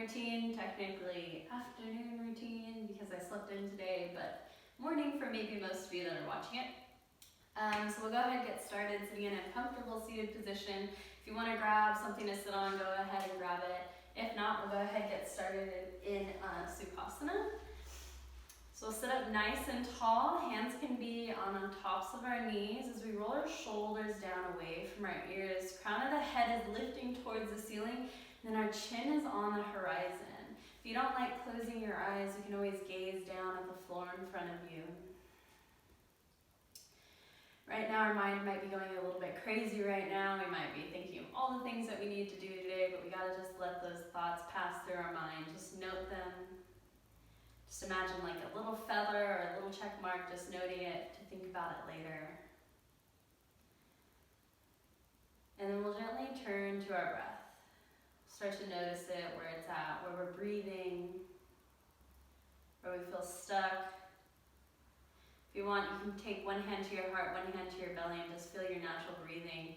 routine, technically afternoon routine because I slept in today, but morning for maybe most of you that are watching it. So we'll go ahead and get started sitting in a comfortable seated position. If you want to grab something to sit on, go ahead and grab it. If not, we'll go ahead and get started in savasana. So we'll sit up nice and tall. Hands can be on tops of our knees as we roll our shoulders down away from our ears. Crown of the head is lifting towards the ceiling, and then our chin is on the horizon. If you don't like closing your eyes, you can always gaze down at the floor in front of you. Right now, our mind might be going a little bit crazy right now. We might be thinking of all the things that we need to do today, but we gotta just let those thoughts pass through our mind. Just note them. Just imagine like a little feather or a little check mark, just noting it to think about it later. And then we'll gently turn to our breath. Start to notice it, where it's at, where we're breathing, where we feel stuck. If you want, you can take one hand to your heart, one hand to your belly, and just feel your natural breathing.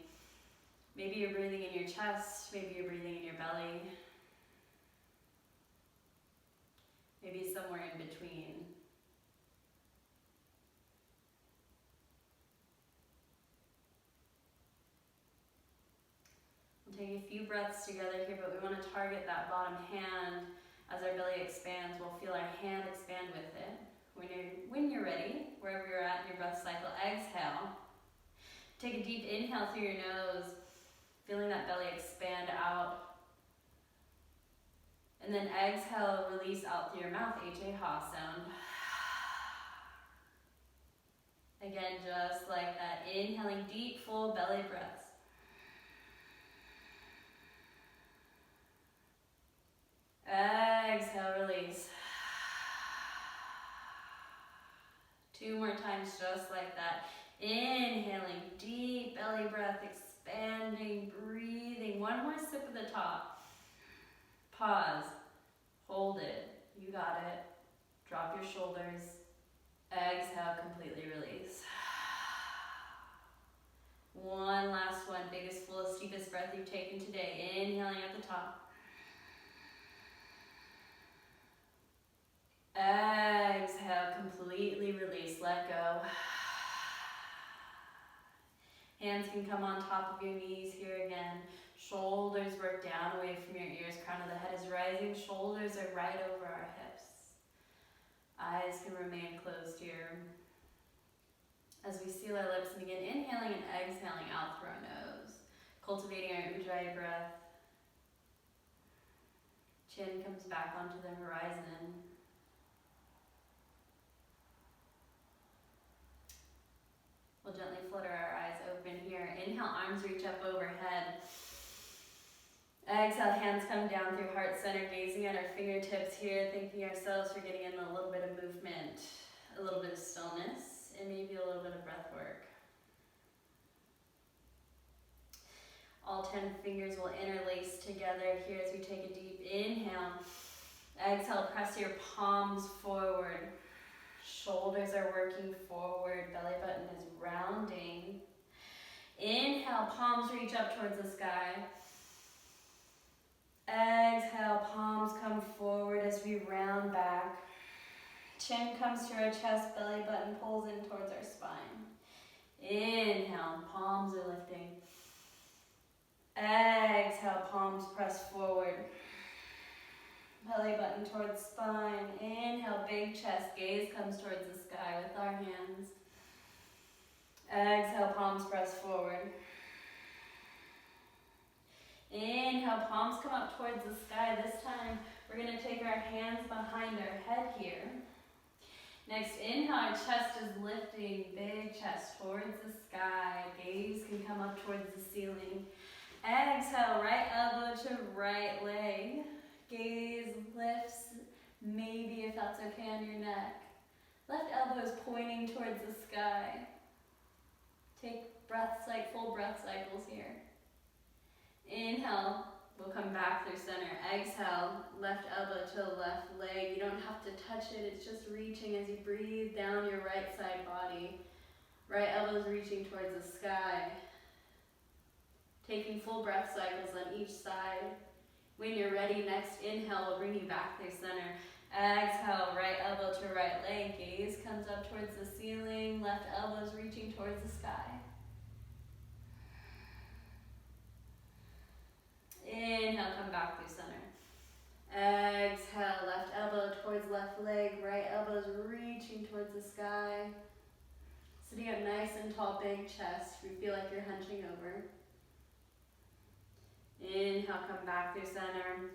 Maybe you're breathing in your chest, maybe you're breathing in your belly. Maybe somewhere in between. We'll take a few breaths together here, but we want to target that bottom hand. As our belly expands, we'll feel our hand expand with it. When you're ready, wherever you're at in your breath cycle, exhale. Take a deep inhale through your nose, feeling that belly expand out. And then exhale, release out through your mouth, H-A-ha sound. Again, just like that, inhaling deep, full belly breaths. Exhale, release. 2 more times, just like that. Inhaling, deep belly breath, expanding, breathing. 1 more sip at the top. Pause. Hold it. You got it. Drop your shoulders. Exhale, completely release. 1 last one. Biggest, fullest, deepest breath you've taken today. Inhaling at the top. Exhale, completely release. Let go. Hands can come on top of your knees here again. Shoulders work down away from your ears. Crown of the head is rising. Shoulders are right over our hips. Eyes can remain closed here. As we seal our lips and begin inhaling and exhaling out through our nose. Cultivating our Ujjayi breath. Chin comes back onto the horizon. We'll gently flutter our eyes open here. Inhale, arms reach up overhead. Exhale, hands come down through heart center, gazing at our fingertips here, thanking ourselves for getting in a little bit of movement, a little bit of stillness, and maybe a little bit of breath work. All 10 fingers will interlace together here as we take a deep inhale. Exhale, press your palms forward. Shoulders are working forward, belly button is rounding. Inhale, palms reach up towards the sky. Exhale, palms come forward as we round back. Chin comes to our chest, belly button pulls in towards our spine. Inhale, palms are lifting. Exhale, palms press forward. Belly button towards spine. Inhale, big chest, gaze comes towards the sky with our hands. Exhale, palms press forward. Inhale, palms come up towards the sky. This time, we're going to take our hands behind our head here. Next, inhale, our chest is lifting, big chest towards the sky. Gaze can come up towards the ceiling. Exhale, right elbow to right leg. Gaze lifts, maybe if that's okay on your neck. Left elbow is pointing towards the sky. Take breaths, like full breath cycles here. Inhale, we'll come back through center. Exhale, left elbow to left leg. You don't have to touch it, it's just reaching as you breathe down your right side body. Right elbow is reaching towards the sky. Taking full breath cycles on each side. When you're ready, next inhale will bring you back through center. Exhale, right elbow to right leg. Gaze comes up towards the ceiling. Left elbow's reaching towards the sky. Inhale, come back through center. Exhale, left elbow towards left leg. Right elbow's reaching towards the sky. Sitting up nice and tall, big chest. If you feel like you're hunching over. Inhale, come back through center.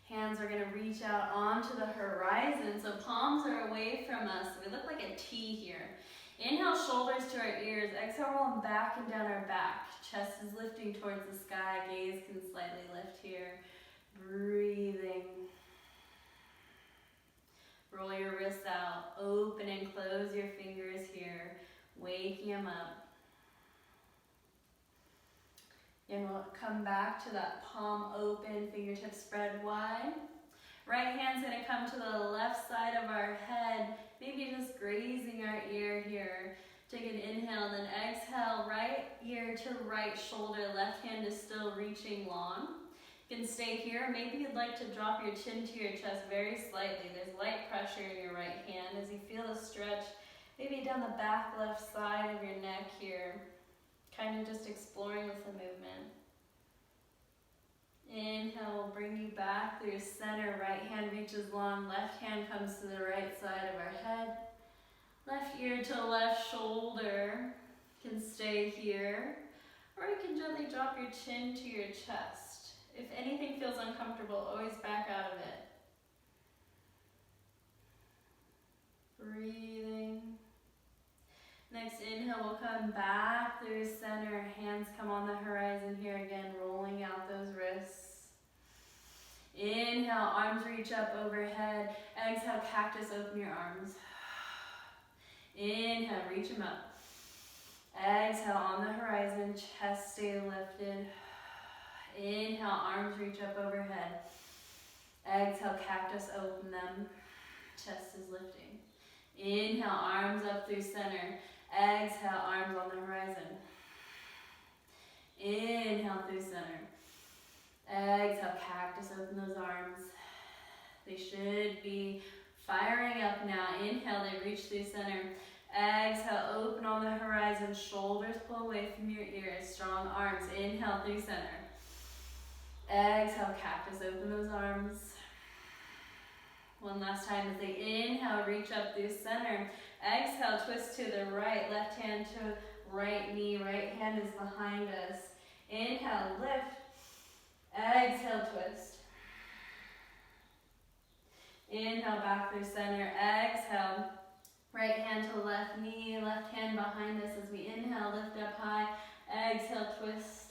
Hands are gonna reach out onto the horizon, so palms are away from us. We look like a T here. Inhale, shoulders to our ears. Exhale, rolling back and down our back. Chest is lifting towards the sky. Gaze can slightly lift here. Breathing. Roll your wrists out. Open and close your fingers here. Waking them up. And we'll come back to that palm open, fingertips spread wide. Right hand's gonna come to the left side of our head, maybe just grazing our ear here. Take an inhale, then exhale, right ear to right shoulder, left hand is still reaching long. You can stay here. Maybe you'd like to drop your chin to your chest very slightly. There's light pressure in your right hand as you feel the stretch, maybe down the back left side of your neck here. Kind of just exploring with the movement. Inhale will bring you back through center. Right hand reaches long. Left hand comes to the right side of our head. Left ear to left shoulder. You can stay here. Or you can gently drop your chin to your chest. If anything feels uncomfortable, always back out of it. Breathing. Next inhale, we'll come back through center. Hands come on the horizon here again, rolling out those wrists. Inhale, arms reach up overhead. Exhale, cactus, open your arms. Inhale, reach them up. Exhale, on the horizon, chest stay lifted. Inhale, arms reach up overhead. Exhale, cactus, open them. Chest is lifting. Inhale, arms up through center. Exhale, arms on the horizon. Inhale through center. Exhale, cactus, open those arms. They should be firing up now. Inhale, they reach through center. Exhale, open on the horizon. Shoulders pull away from your ears. Strong arms. Inhale through center. Exhale, cactus, open those arms. One last time as they inhale, reach up through center. Exhale, twist to the right. Left hand to right knee. Right hand is behind us. Inhale, lift. Exhale, twist. Inhale, back through center. Exhale, right hand to left knee. Left hand behind us as we inhale, lift up high. Exhale, twist.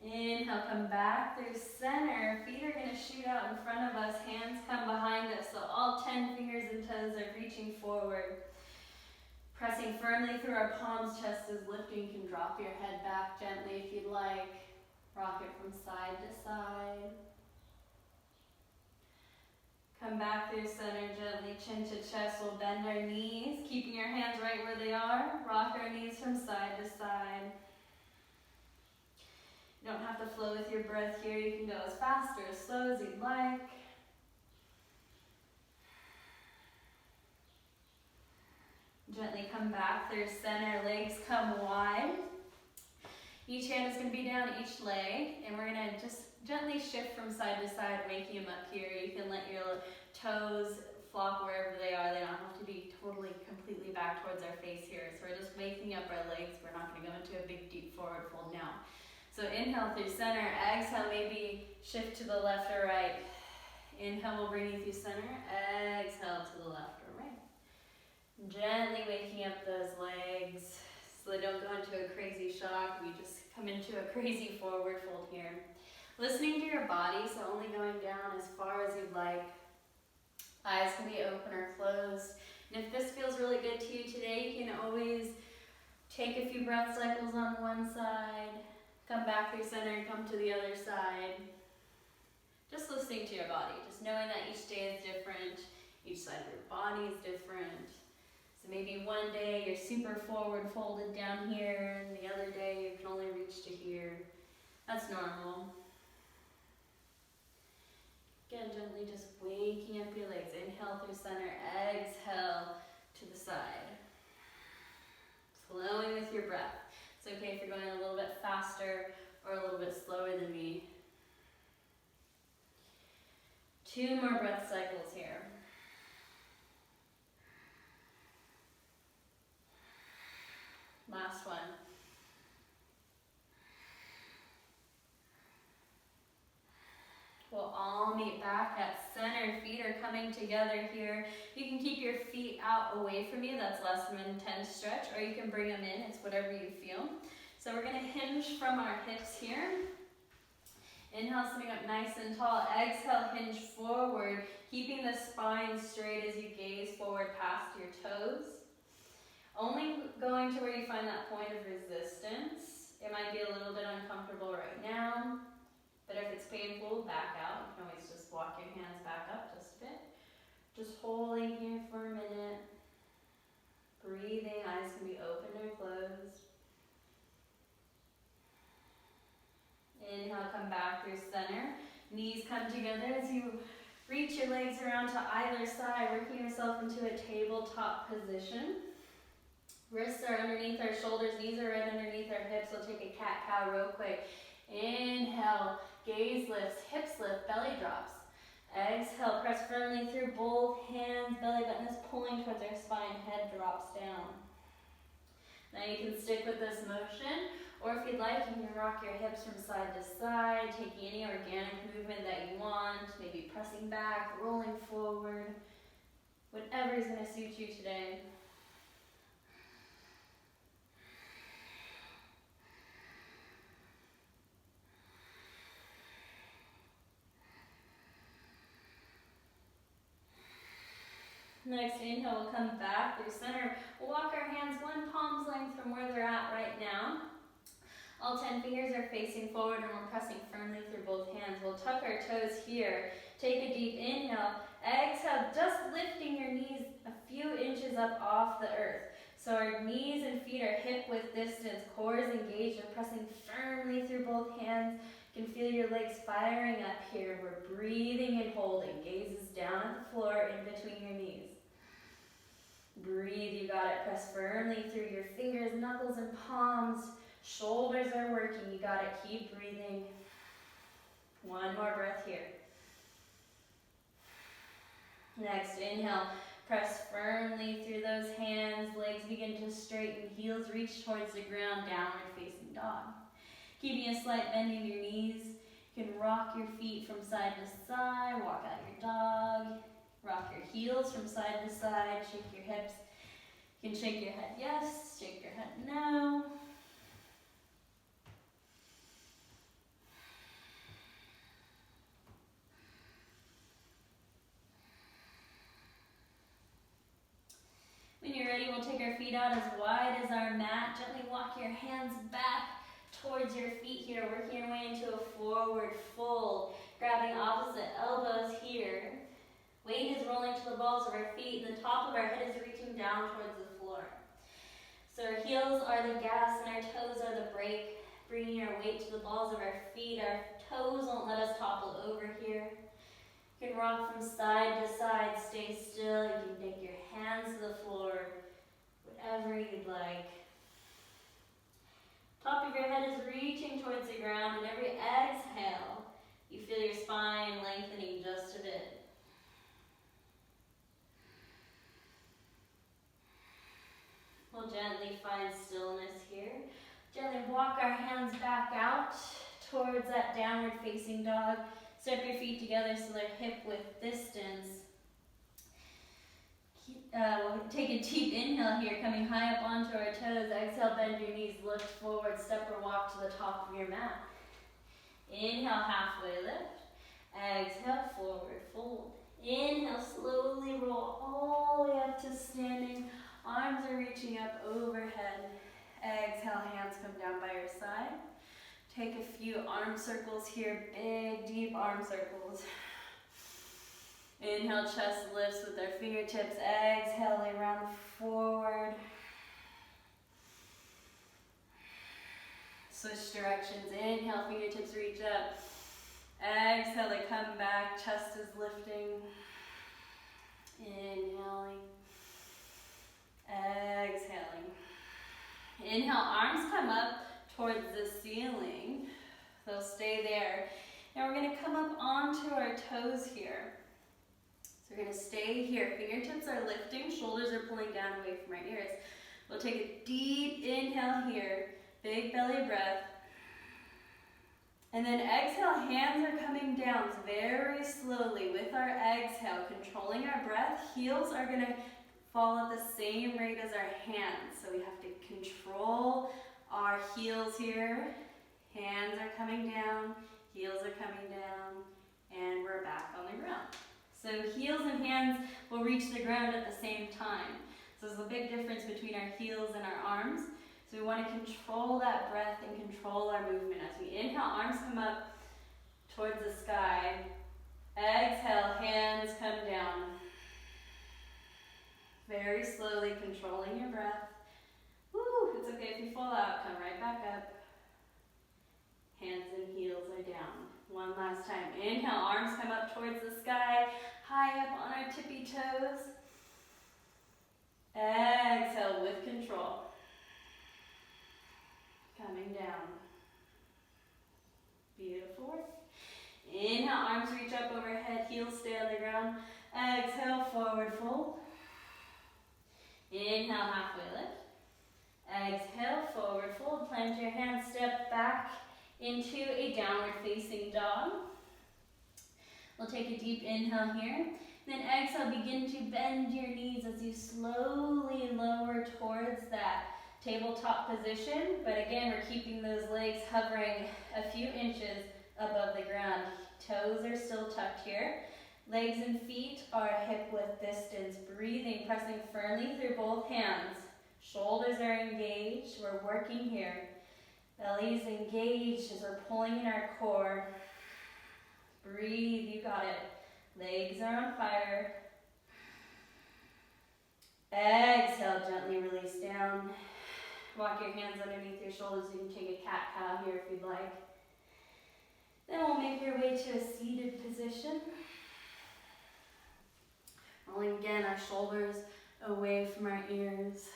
Inhale, come back through center. Feet are going to shoot out in front of us. Hands come behind us. So all 10 fingers and toes are reaching forward. Pressing firmly through our palms, chest is lifting. You can drop your head back gently if you'd like. Rock it from side to side. Come back through center gently, chin to chest. We'll bend our knees, keeping your hands right where they are. Rock our knees from side to side. You don't have to flow with your breath here. You can go as fast or as slow as you'd like. Gently come back through center. Legs come wide. Each hand is going to be down each leg. And we're going to just gently shift from side to side, waking them up here. You can let your toes flop wherever they are. They don't have to be totally, completely back towards our face here. So we're just waking up our legs. We're not going to go into a big, deep forward fold now. So inhale through center, exhale, maybe shift to the left or right. Inhale will bring you through center, exhale to the left or right. Gently waking up those legs so they don't go into a crazy shock. We just come into a crazy forward fold here. Listening to your body, so only going down as far as you'd like. Eyes can be open or closed. And if this feels really good to you today, you can always take a few breath cycles on one side. Come back through center and come to the other side. Just listening to your body, just knowing that each day is different, each side of your body is different. So maybe one day you're super forward folded down here, and the other day you can only reach to here. That's normal. Again, gently just waking up your legs. Inhale through center, exhale to the side. Flowing with your breath. It's okay if you're going a little bit faster or a little bit slower than me. 2 more breath cycles here. Last one. We'll all meet back at center. Feet are coming together here. You can keep your feet out away from you. That's less of an intense stretch. Or you can bring them in. It's whatever you feel. So we're going to hinge from our hips here. Inhale, sitting up nice and tall. Exhale, hinge forward. Keeping the spine straight as you gaze forward past your toes. Only going to where you find that point of resistance. It might be a little bit uncomfortable right now. But if it's painful, back out. You can always just walk your hands back up just a bit. Just holding here for a minute. Breathing, eyes can be open or closed. Inhale, come back through center. Knees come together as you reach your legs around to either side, working yourself into a tabletop position. Wrists are underneath our shoulders, knees are right underneath our hips. We'll take a cat-cow real quick. Inhale, gaze lifts, hips lift, belly drops. Exhale, press firmly through both hands. Belly button is pulling towards our spine, head drops down. Now you can stick with this motion, or if you'd like, you can rock your hips from side to side, taking any organic movement that you want, maybe pressing back, rolling forward, whatever is going to suit you today. Next inhale, we'll come back through center. We'll walk our hands 1 palm's length from where they're at right now. All 10 fingers are facing forward and we're pressing firmly through both hands. We'll tuck our toes here. Take a deep inhale. Exhale, just lifting your knees a few inches up off the earth. So our knees and feet are hip width distance. Core is engaged. We're pressing firmly through both hands. You can feel your legs firing up here. We're breathing and holding. Gaze is down at the floor in between your knees. Breathe, you got it. Press firmly through your fingers, knuckles, and palms. Shoulders are working. You got it. Keep breathing. 1 more breath here. Next, inhale. Press firmly through those hands. Legs begin to straighten. Heels reach towards the ground. Downward facing dog. Keeping a slight bend in your knees. You can rock your feet from side to side. Walk out your dog. Rock your heels from side to side. Shake your hips. You can shake your head yes. Shake your head no. When you're ready, we'll take our feet out as wide as our mat. Gently walk your hands back towards your feet here, working your way into a forward fold. Grabbing opposite elbows here. Weight is rolling to the balls of our feet. The top of our head is reaching down towards the floor. So our heels are the gas and our toes are the brake. Bringing our weight to the balls of our feet. Our toes won't let us topple over here. You can rock from side to side. Stay still. You can take your hands to the floor. Whatever you'd like. Top of your head is reaching towards the ground, and every exhale, you feel your spine lengthening just a bit. We'll gently find stillness here. Gently walk our hands back out towards that downward facing dog. Step your feet together so they're hip width distance. We'll take a deep inhale here, coming high up onto our toes. Exhale, bend your knees, lift forward, step or walk to the top of your mat. Inhale, halfway lift. Exhale, forward fold. Inhale, slowly roll all the way up to standing. Arms are reaching up overhead. Exhale, hands come down by your side. Take a few arm circles here, big, deep arm circles. Inhale, chest lifts with our fingertips. Exhale, they round forward. Switch directions. Inhale, fingertips reach up. Exhale, they come back, chest is lifting. Inhaling. Exhaling. Inhale, arms come up towards the ceiling. They'll stay there. Now we're going to come up onto our toes here. So we're going to stay here. Fingertips are lifting, shoulders are pulling down away from our ears. We'll take a deep inhale here, big belly breath. And then exhale, hands are coming down very slowly with our exhale, controlling our breath. Heels are going to fall at the same rate as our hands. So we have to control our heels here. Hands are coming down, heels are coming down, and we're back on the ground. So heels and hands will reach the ground at the same time. So there's a big difference between our heels and our arms. So we want to control that breath and control our movement. As we inhale, arms come up towards the sky. Exhale, hands come down. Very slowly controlling your breath. Woo, it's okay if you fall out, come right back up. Hands and heels are down. One last time. Inhale, arms come up towards the sky, high up on our tippy toes. Exhale with control. Coming down. Beautiful work. Inhale, arms reach up overhead, heels stay on the ground. Exhale, forward fold. Inhale, halfway lift. Exhale, forward fold. Plant your hands, step back into a downward facing dog. We'll take a deep inhale here. Then exhale, begin to bend your knees as you slowly lower towards that tabletop position. But again, we're keeping those legs hovering a few inches above the ground. Toes are still tucked here. Legs and feet are hip width distance. Breathing, pressing firmly through both hands. Shoulders are engaged. We're working here. Belly's engaged as we're pulling in our core. Breathe, you got it. Legs are on fire. Exhale, gently release down. Walk your hands underneath your shoulders. You can take a cat-cow here if you'd like. Then we'll make your way to a seated position. Rolling again our shoulders away from our ears.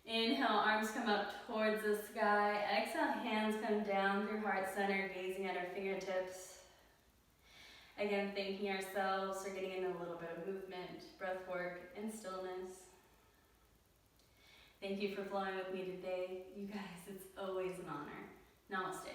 Inhale, arms come up towards the sky. Exhale, hands come down through heart center, gazing at our fingertips. Again, thanking ourselves for getting in a little bit of movement, breath work, and stillness. Thank you for flowing with me today. You guys, it's always an honor. Namaste.